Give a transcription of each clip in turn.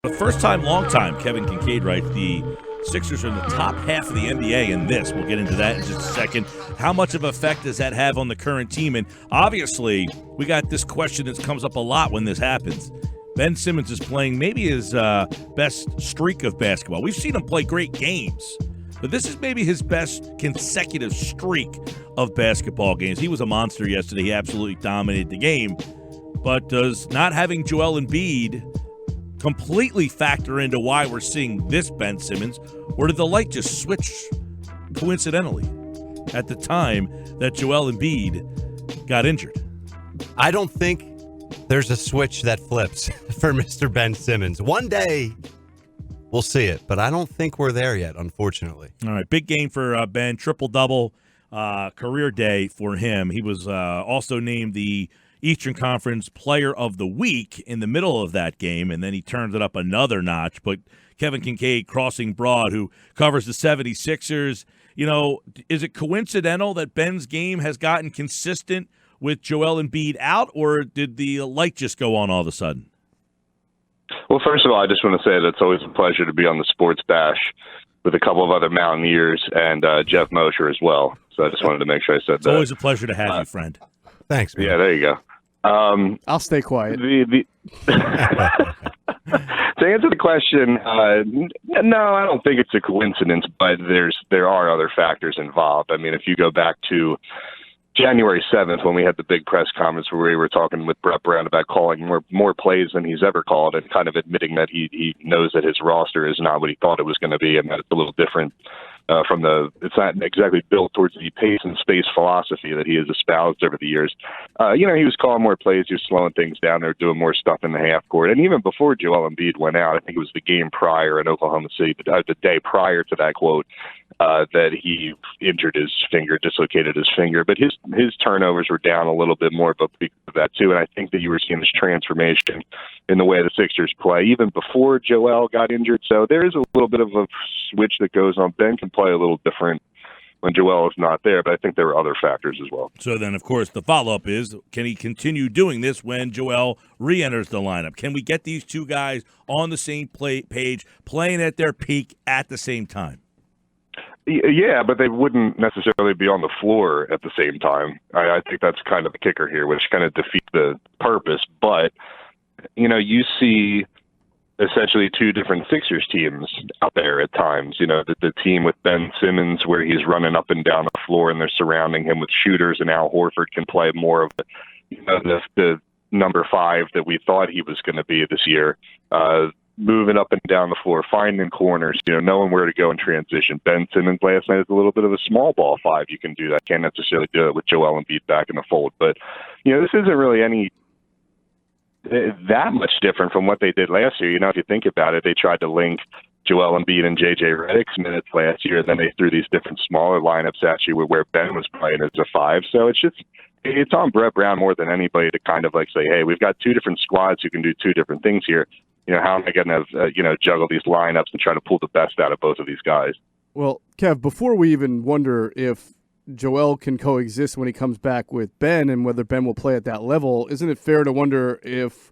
But first time, long time, Kevin Kinkead writes, the Sixers are in the top half of the NBA in this. We'll get into that in just a second. How much of an effect does that have on the current team? And obviously, we got this question that comes up a lot when this happens. Ben Simmons is playing maybe his best streak of basketball. We've seen him play great games, but this is maybe his best consecutive streak of basketball games. He was a monster yesterday. He absolutely dominated the game. But does not having Joel Embiid completely factor into why we're seeing this Ben Simmons, or did the light just switch coincidentally at the time that Joel Embiid got injured? I don't think there's a switch that flips for Mr. Ben Simmons. One day we'll see it, but I don't think we're there yet, unfortunately. All right, big game for Ben, triple-double, career day for him. He was also named the Eastern Conference Player of the Week in the middle of that game, and then he turned it up another notch. But Kevin Kinkead, crossing broad, who covers the 76ers, is it coincidental that Ben's game has gotten consistent with Joel Embiid out, or did the light just go on all of a sudden? Well, first of all, I just want to say that it's always a pleasure to be on the Sports Bash with a couple of other Mountaineers and Jeff Mosher as well. So I just wanted to make sure I said that. It's always a pleasure to have you, friend. Thanks, man. Yeah, there you go. I'll stay quiet. To answer the question, no, I don't think it's a coincidence, but there are other factors involved. I mean, if you go back to January 7th, when we had the big press conference where we were talking with Brett Brown about calling more plays than he's ever called, and kind of admitting that he knows that his roster is not what he thought it was going to be, and that it's a little different it's not exactly built towards the pace and space philosophy that he has espoused over the years. He was calling more plays, he was slowing things down, they were doing more stuff in the half court. And even before Joel Embiid went out, I think it was the game prior in Oklahoma City, the day prior to that quote, that he injured his finger, dislocated his finger. But his turnovers were down a little bit more, but because of that too. And I think that you were seeing this transformation in the way the Sixers play, even before Joel got injured. So there is a little bit of a switch that goes on. Ben can play a little different when Joel is not there, but I think there are other factors as well. So then, of course, the follow-up is, can he continue doing this when Joel re-enters the lineup? Can we get these two guys on the same page, playing at their peak at the same time? Yeah, but they wouldn't necessarily be on the floor at the same time. I think that's kind of the kicker here, which kind of defeats the purpose. But, you see essentially two different Sixers teams out there at times. The team with Ben Simmons, where he's running up and down the floor and they're surrounding him with shooters, and Al Horford can play more of the number 5 that we thought he was going to be this year. Moving up and down the floor, finding corners, knowing where to go in transition. Ben Simmons last night is a little bit of a small ball 5. You can do that. Can't necessarily do it with Joel Embiid back in the fold. But, this isn't really that much different from what they did last year. If you think about it, they tried to link Joel Embiid and J.J. Redick's minutes last year, and then they threw these different smaller lineups at you where Ben was playing as a 5. So it's on Brett Brown more than anybody to kind of say, hey, we've got two different squads who can do two different things here. How am I going to, juggle these lineups and try to pull the best out of both of these guys? Well, Kev, before we even wonder if Joel can coexist when he comes back with Ben and whether Ben will play at that level, isn't it fair to wonder if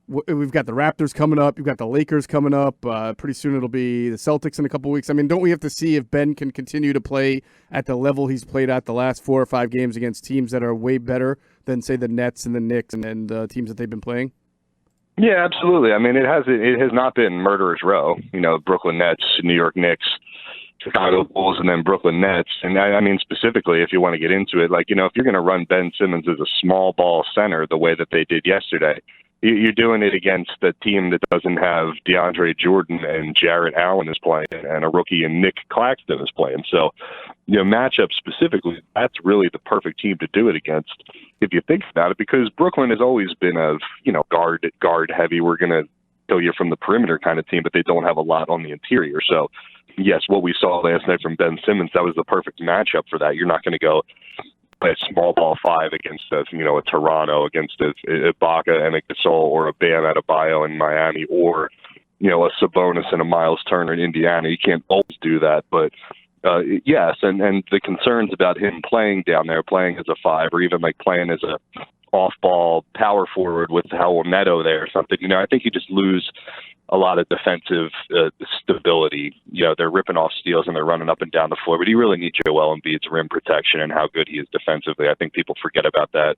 we've got the Raptors coming up, you've got the Lakers coming up, pretty soon it'll be the Celtics in a couple weeks. I mean, don't we have to see if Ben can continue to play at the level he's played at the last 4 or 5 games against teams that are way better than, say, the Nets and the Knicks and teams that they've been playing? Yeah, absolutely. I mean, it has not been murderer's row. Brooklyn Nets, New York Knicks, Chicago Bulls, and then Brooklyn Nets. And I mean, specifically, if you want to get into it, if you're going to run Ben Simmons as a small ball center the way that they did yesterday, you're doing it against a team that doesn't have DeAndre Jordan and Jarrett Allen is playing, and a rookie and Nick Claxton is playing. So, matchup specifically, that's really the perfect team to do it against, if you think about it, because Brooklyn has always been a guard heavy. We're going to kill you from the perimeter kind of team, but they don't have a lot on the interior. So, yes, what we saw last night from Ben Simmons, that was the perfect matchup for that. You're not going to go play a small ball 5 against a Toronto, against a Ibaka and a Gasol, or a Bam Adebayo in Miami, or a Sabonis and a Miles Turner in Indiana. You can't always do that, but yes, and the concerns about him playing down there, playing as a 5, or even playing as a off-ball power forward with Howell Neto there or something. I think you just lose a lot of defensive stability. They're ripping off steals and they're running up and down the floor, but you really need Joel Embiid's rim protection and how good he is defensively. I think people forget about that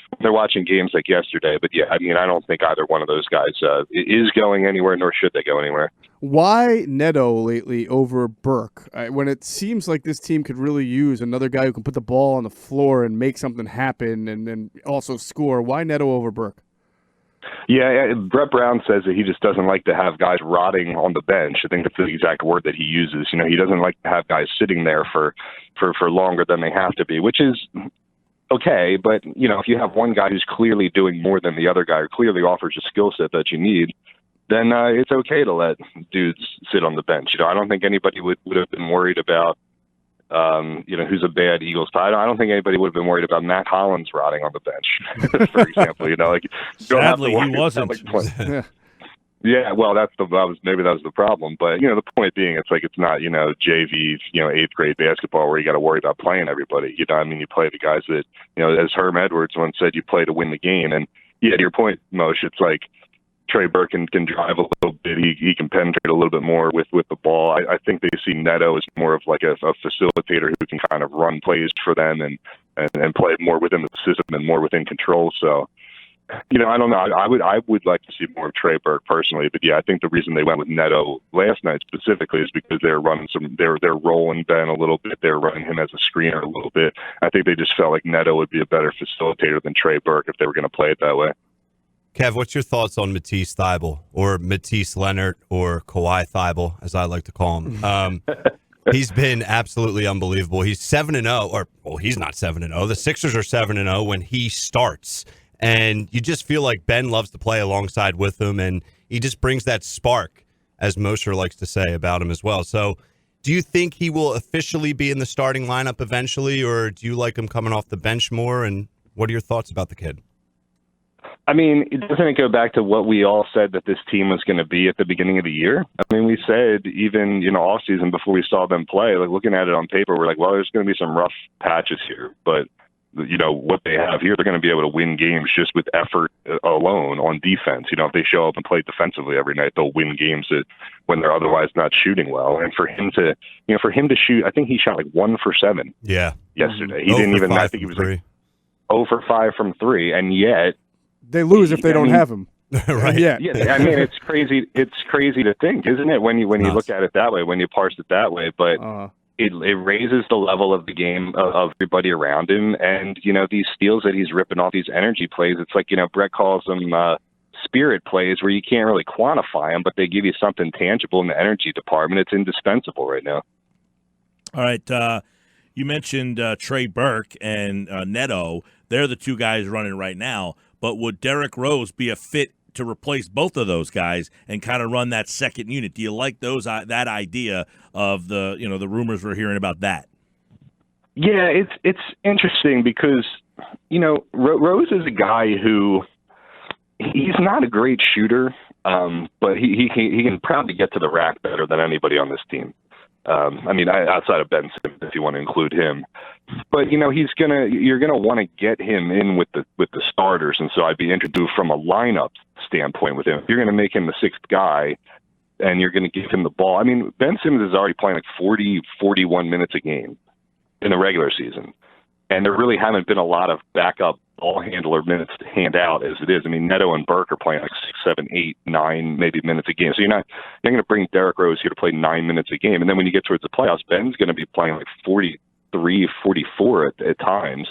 when they're watching games like yesterday. But yeah, I mean, I don't think either one of those guys is going anywhere, nor should they go anywhere. Why Neto lately over Burke? When it seems like this team could really use another guy who can put the ball on the floor and make something happen and then also score. Why Neto over Burke? Yeah, Brett Brown says that he just doesn't like to have guys rotting on the bench. I think that's the exact word that he uses. He doesn't like to have guys sitting there for longer than they have to be, which is okay. But, if you have one guy who's clearly doing more than the other guy or clearly offers a skill set that you need, then it's okay to let dudes sit on the bench. I don't think anybody would have been worried about who's a bad Eagles tie. I don't think anybody would have been worried about Matt Hollins rotting on the bench, for example. Sadly, he wasn't. Yeah, well, maybe that was the problem. But the point being, it's not JV 8th grade basketball where you got to worry about playing everybody. You play the guys that as Herm Edwards once said, you play to win the game. And yeah, to your point, Moshe, it's like Trey Burke can drive a little bit. He can penetrate a little bit more with the ball. I think they see Neto as more of like a facilitator who can kind of run plays for them and play more within the system and more within control. So, I don't know. I would like to see more of Trey Burke personally, but yeah, I think the reason they went with Neto last night specifically is because they're running they're rolling Ben a little bit. They're running him as a screener a little bit. I think they just felt like Neto would be a better facilitator than Trey Burke if they were going to play it that way. Kev, what's your thoughts on Matisse Thybulle, or Matisse Leonard, or Kawhi Thybulle, as I like to call him? He's been absolutely unbelievable. He's 7-0, he's not 7-0. The Sixers are 7-0 when he starts, and you just feel like Ben loves to play alongside with him, and he just brings that spark, as Mosher likes to say about him as well. So, do you think he will officially be in the starting lineup eventually, or do you like him coming off the bench more? And what are your thoughts about the kid? I mean, doesn't it go back to what we all said that this team was going to be at the beginning of the year? I mean, we said even, off season before we saw them play, like looking at it on paper, we're like, well, there's going to be some rough patches here. But, what they have here, they're going to be able to win games just with effort alone on defense. If they show up and play defensively every night, they'll win games when they're otherwise not shooting well. And for him to shoot, I think he shot like 1 for 7 yesterday. He didn't even, I think he was like 0 for 5 from 3. And yet, they lose if they don't have him. Right. Yeah. I mean, it's crazy. It's crazy to think, isn't it? When you look at it that way, when you parse it that way, but it raises the level of the game of everybody around him. And, these steals that he's ripping off, these energy plays, it's like, Brett calls them spirit plays where you can't really quantify them, but they give you something tangible in the energy department. It's indispensable right now. All right. You mentioned Trey Burke and Neto. They're the two guys running right now. But would Derrick Rose be a fit to replace both of those guys and kind of run that second unit? Do you like that idea of the rumors we're hearing about that? Yeah, it's interesting because Rose is a guy who he's not a great shooter, but he can probably get to the rack better than anybody on this team. Outside of Ben Simmons, if you want to include him, but you're gonna want to get him in with the starters, and so I'd be interested from a lineup standpoint with him. If you're gonna make him the 6th guy, and you're gonna give him the ball. I mean, Ben Simmons is already playing like 41 minutes a game in the regular season, and there really haven't been a lot of backup ball handler minutes to hand out as it is. I mean, Neto and Burke are playing like 6, 7, 8, 9, maybe minutes a game. So you're not going to bring Derrick Rose here to play 9 minutes a game. And then when you get towards the playoffs, Ben's going to be playing like 43, 44 at times.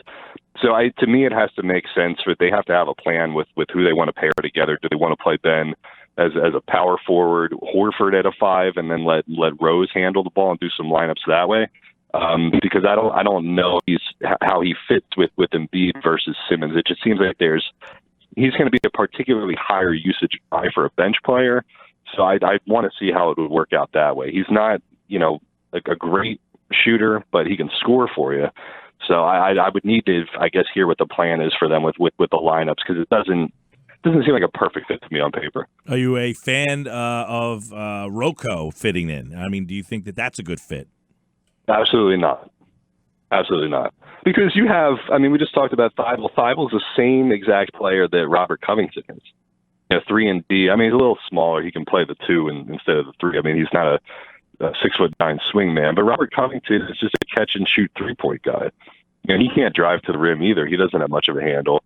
So to me, it has to make sense. They have to have a plan with who they want to pair together. Do they want to play Ben as a power forward, Horford at a 5, and then let Rose handle the ball and do some lineups that way? Because I don't know how he fits with Embiid versus Simmons. It just seems like he's going to be a particularly higher usage guy for a bench player. So I want to see how it would work out that way. He's not like a great shooter, but he can score for you. So I would need to hear what the plan is for them with the lineups, because it doesn't seem like a perfect fit to me on paper. Are you a fan of Rocco fitting in? I mean, do you think that that's a good fit? Absolutely not. Absolutely not. Because we just talked about Thybulle. Thybulle's the same exact player that Robert Covington is. 3 and D. I mean, he's a little smaller. He can play the 2 instead of the 3. I mean, he's not a 6'9" swing man. But Robert Covington is just a catch and shoot 3-point guy. He can't drive to the rim either. He doesn't have much of a handle.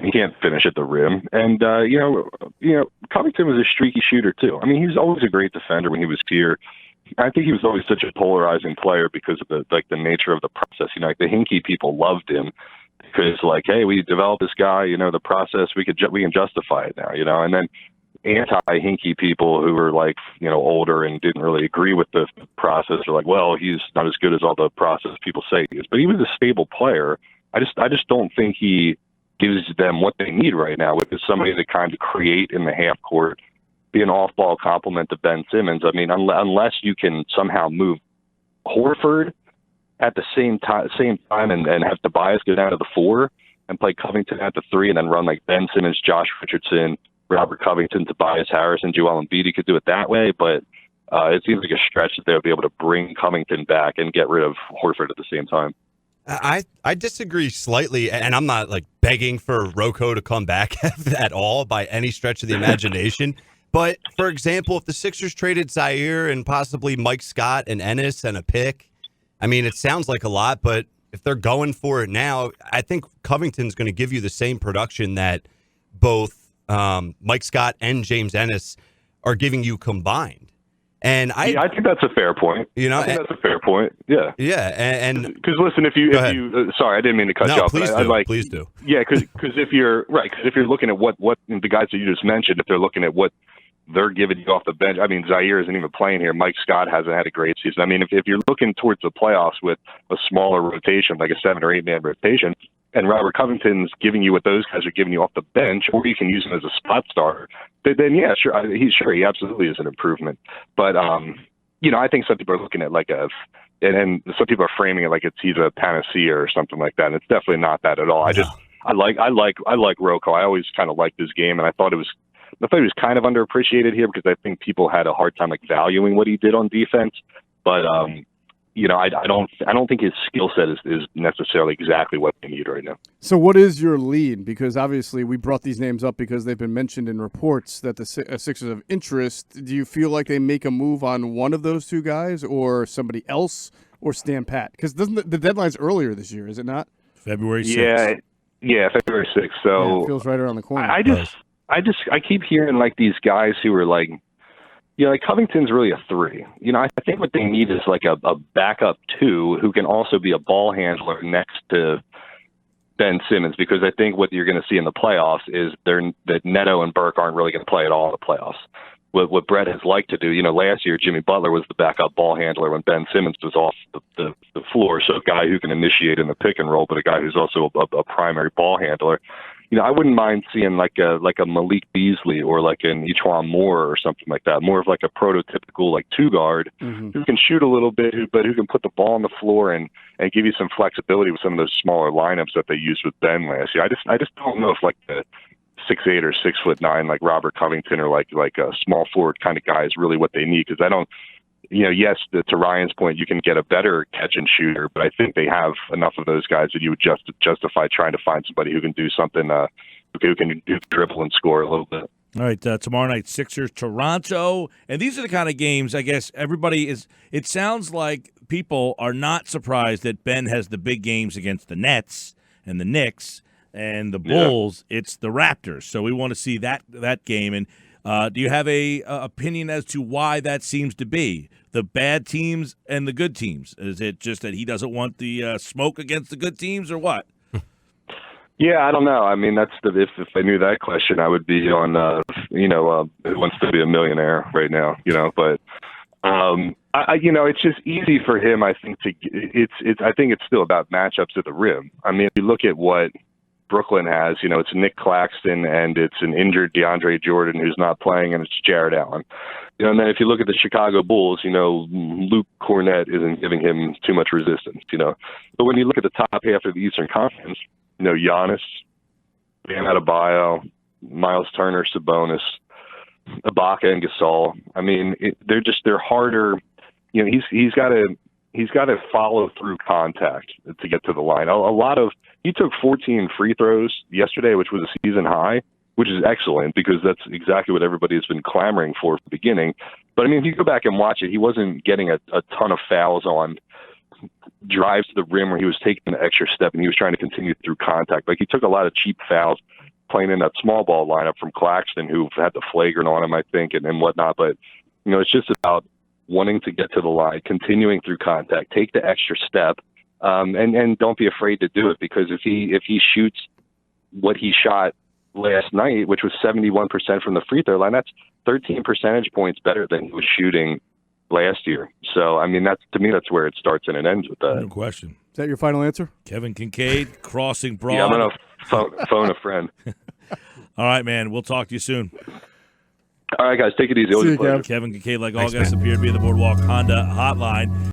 He can't finish at the rim. And Covington was a streaky shooter too. I mean, he was always a great defender when he was here. I think he was always such a polarizing player because of the nature of the process. Like the Hinkie people loved him because, like, hey, we developed this guy. The process we can justify it now. And then anti-Hinkie people who were like older and didn't really agree with the process are like, well, he's not as good as all the process people say he is. But he was a stable player. I just don't think he gives them what they need right now, which is somebody to kind of create in the half court, be an off-ball complement to Ben Simmons. I mean, unless you can somehow move Horford at the same time and have Tobias go down to the 4 and play Covington at the 3 and then run like Ben Simmons, Josh Richardson, Robert Covington, Tobias Harris, and Joel Embiid. You could do it that way, but it seems like a stretch that they'll be able to bring Covington back and get rid of Horford at the same time. I disagree slightly, and I'm not like begging for Rocco to come back at all by any stretch of the imagination. But for example, if the Sixers traded Zaire and possibly Mike Scott and Ennis and a pick, I mean, it sounds like a lot, but if they're going for it now, I think Covington's going to give you the same production that both Mike Scott and James Ennis are giving you combined. And I think that's a fair point. I think that's a fair point. Yeah. Yeah. And because listen, if you sorry, I didn't mean to cut you off. Please do. Yeah. Because if you're looking at what the guys that you just mentioned, if they're looking at what they're giving you off the bench, I mean, Zaire isn't even playing here. Mike Scott hasn't had a great season. I mean, if you're looking towards the playoffs with a smaller rotation, like a 7 or 8 man rotation, and Robert Covington's giving you what those guys are giving you off the bench, or you can use him as a spot starter, then yeah, sure, he absolutely is an improvement. But I think some people are looking at and some people are framing it like he's a panacea or something like that. And it's definitely not that at all. No. I like Rocco. I always kind of liked his game, and I thought he was kind of underappreciated here because I think people had a hard time valuing what he did on defense. But I don't think his skill set is necessarily exactly what they need right now. So what is your lead? Because obviously we brought these names up because they've been mentioned in reports that the Sixers have interest. Do you feel like they make a move on one of those two guys or somebody else or stand pat? Because doesn't the deadline's earlier this year, is it not? February 6th. Yeah, February 6th. So it feels right around the corner. I keep hearing these guys who are like Covington's really a 3. I think what they need is a backup 2 who can also be a ball handler next to Ben Simmons, because I think what you're going to see in the playoffs is that Neto and Burke aren't really going to play at all in the playoffs. What Brett has liked to do, last year Jimmy Butler was the backup ball handler when Ben Simmons was off the floor, so a guy who can initiate in the pick and roll, but a guy who's also a primary ball handler. I wouldn't mind seeing like a Malik Beasley or like an E'Twaun Moore or something like that. More of like a prototypical 2-guard who can shoot a little bit, but who can put the ball on the floor and give you some flexibility with some of those smaller lineups that they used with Ben last year. I just don't know if the 6'8" or 6'9" like Robert Covington or like a small forward kind of guy is really what they need, because I don't. Yes, to Ryan's point, you can get a better catch and shooter, but I think they have enough of those guys that you would justify trying to find somebody who can do something, who can dribble and score a little bit. All right, tomorrow night, Sixers, Toronto. And these are the kind of games, I guess, everybody is – it sounds like people are not surprised that Ben has the big games against the Nets and the Knicks and the Bulls. Yeah. It's the Raptors. So we want to see that game. And do you have a opinion as to why that seems to be? The bad teams and the good teams? Is it just that he doesn't want the smoke against the good teams, or what? Yeah, I don't know. I mean, that's if I knew that question, I would be on Who Wants to Be a Millionaire right now. But it's just easy for him. I think I think it's still about matchups at the rim. I mean, if you look at what Brooklyn has, it's Nick Claxton and it's an injured DeAndre Jordan who's not playing, and it's Jared Allen. And then if you look at the Chicago Bulls, Luke Cornett isn't giving him too much resistance, But when you look at the top half of the Eastern Conference, Giannis, Bam Adebayo, Miles Turner, Sabonis, Ibaka, and Gasol. I mean, they're harder. He's got to follow through contact to get to the line. He took 14 free throws yesterday, which was a season high, which is excellent because that's exactly what everybody has been clamoring for from the beginning. But, I mean, if you go back and watch it, he wasn't getting a ton of fouls on drives to the rim where he was taking an extra step and he was trying to continue through contact. Like, he took a lot of cheap fouls playing in that small ball lineup from Claxton, who had the flagrant on him, I think, and whatnot. But, you know, it's just about wanting to get to the line, continuing through contact, take the extra step, and don't be afraid to do it, because if he shoots what he shot last night, which was 71% from the free throw line, that's 13 percentage points better than he was shooting last year. So, I mean, to me, that's where it starts and it ends with that. No question. Is that your final answer? Kevin Kinkead, crossing broad. Yeah, I'm going to phone a friend. All right, man. We'll talk to you soon. All right, guys, take it easy. Always a pleasure. Kevin Kinkead, like all guests, appear to be in the Boardwalk Honda hotline.